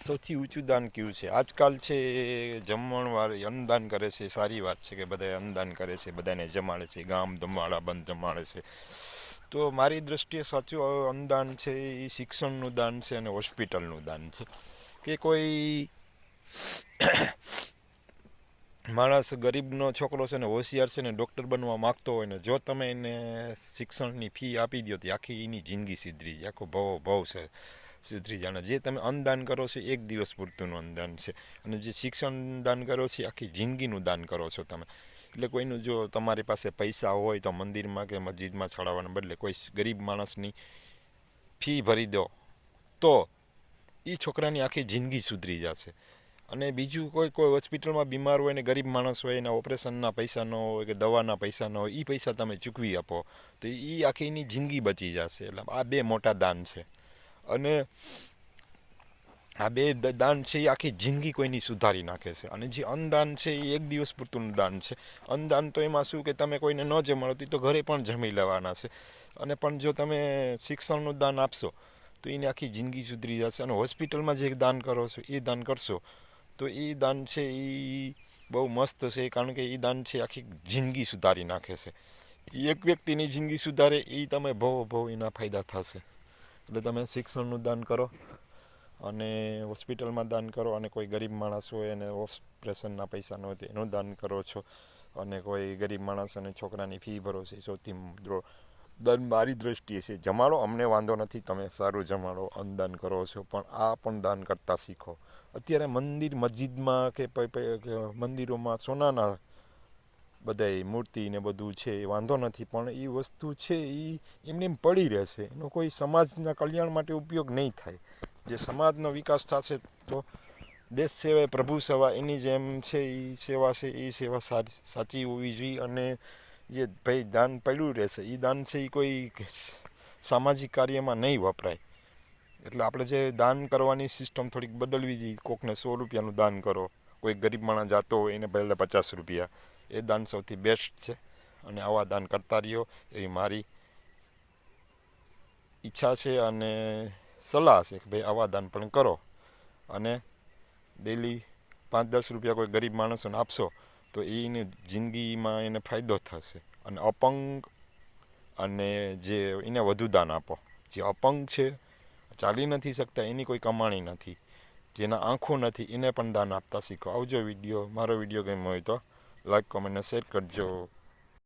સૌથી ઊંચું દાન કયું છે? આજકાલ છે જમણવાર અન્નદાન કરે છે, સારી વાત છે કે બધા અન્નદાન કરે છે, બધાને જમાડે છે, ગામ ધમાડા બંધ જમાડે છે. તો મારી દૃષ્ટિએ સાચું અન્નદાન છે એ શિક્ષણનું દાન છે અને હોસ્પિટલનું દાન છે. કે કોઈ માણસ ગરીબનો છોકરો છે ને હોશિયાર છે ને ડૉક્ટર બનવા માગતો હોય ને, જો તમે એને શિક્ષણની ફી આપી દો તો આખી એની જિંદગી સુધરી જાય, આખો ભવ છે સુધરી જાણે. જે તમે અન્નદાન કરો છો એક દિવસ પૂરતુંનું અન્નદાન છે, અને જે શિક્ષણ દાન કરો છો આખી જિંદગીનું દાન કરો છો તમે. એટલે કોઈનું જો તમારી પાસે પૈસા હોય તો મંદિરમાં કે મસ્જિદમાં ચડાવવાના બદલે કોઈ ગરીબ માણસની ફી ભરી દો તો એ છોકરાની આખી જિંદગી સુધરી જશે. અને બીજું કોઈ હોસ્પિટલમાં બીમાર હોય ને ગરીબ માણસ હોય, એના ઓપરેશનના પૈસા ન હોય કે દવાના પૈસા ન હોય, એ પૈસા તમે ચૂકવી આપો તો એ આખી એની જિંદગી બચી જશે. એટલે આ બે મોટા દાન છે. અને આ બે દાન છે એ આખી જિંદગી કોઈની સુધારી નાખે છે. અને જે અન્નદાન છે એ એક દિવસ પૂરતું દાન છે. અન્નદાન તો એમાં શું કે તમે કોઈને ન જમાડો તો ઘરે પણ જમી લેવાના છે. અને પણ જો તમે શિક્ષણનું દાન આપશો તો એની આખી જિંદગી સુધરી જશે. અને હોસ્પિટલમાં જે દાન કરો છો એ દાન કરશો તો એ દાન છે એ બહુ મસ્ત છે, કારણ કે એ દાન છે આખી જિંદગી સુધારી નાખે છે. એક વ્યક્તિની જિંદગી સુધારે એ તમે બહુ એના ફાયદા થશે. એટલે તમે શિક્ષણનું દાન કરો અને હોસ્પિટલમાં દાન કરો, અને કોઈ ગરીબ માણસ હોય અને ઓપરેશનના પૈસા ન હોય તો એનું દાન કરો છો, અને કોઈ ગરીબ માણસ અને છોકરાની ફી ભરો છે સૌથી દાન મારી દ્રષ્ટિએ છે. જમાડો, અમને વાંધો નથી, તમે સારું જમાડો, અન્નદાન કરો છો, પણ આ પણ દાન કરતાં શીખો. અત્યારે મસ્જિદમાં કે મંદિરોમાં સોનાના બધાય મૂર્તિ ને બધું છે એ વાંધો નથી, પણ એ વસ્તુ છે એ એમને એમ પડી રહેશે, એનો કોઈ સમાજના કલ્યાણ માટે ઉપયોગ નહીં થાય. જે સમાજનો વિકાસ થશે તો દેશ સેવા પ્રભુ સેવા એની જેમ છે, એ સેવા છે એ સેવા સાચી હોવી જોઈએ. અને જે ભાઈ દાન પડ્યું રહેશે એ દાન છે એ કોઈ સામાજિક કાર્યમાં નહીં વપરાય. એટલે આપણે જે દાન કરવાની સિસ્ટમ થોડીક બદલવી જોઈએ. કોકને 100 રૂપિયાનું દાન કરો, કોઈ ગરીબ માણસ જાતો હોય એને પહેલાં 50 રૂપિયા, એ દાન સૌથી બેસ્ટ છે. અને આવા દાન કરતા રહ્યો એવી મારી ઈચ્છા છે અને સલાહ છે કે ભાઈ આવા દાન પણ કરો. અને ડેલી 5-10 રૂપિયા કોઈ ગરીબ માણસોને આપશો તો એની જિંદગીમાં એને ફાયદો થશે. અને અપંગ અને જે એને વધુ દાન આપો. જે અપંગ છે, ચાલી નથી શકતા, એની કોઈ કમાણી નથી, જેના આંખો નથી, એને પણ દાન આપતા શીખો. આવજો. મારો વિડીયો ગમ્યો હોય તો લાઈક, કોમેન્ટ અને શેર કરજો.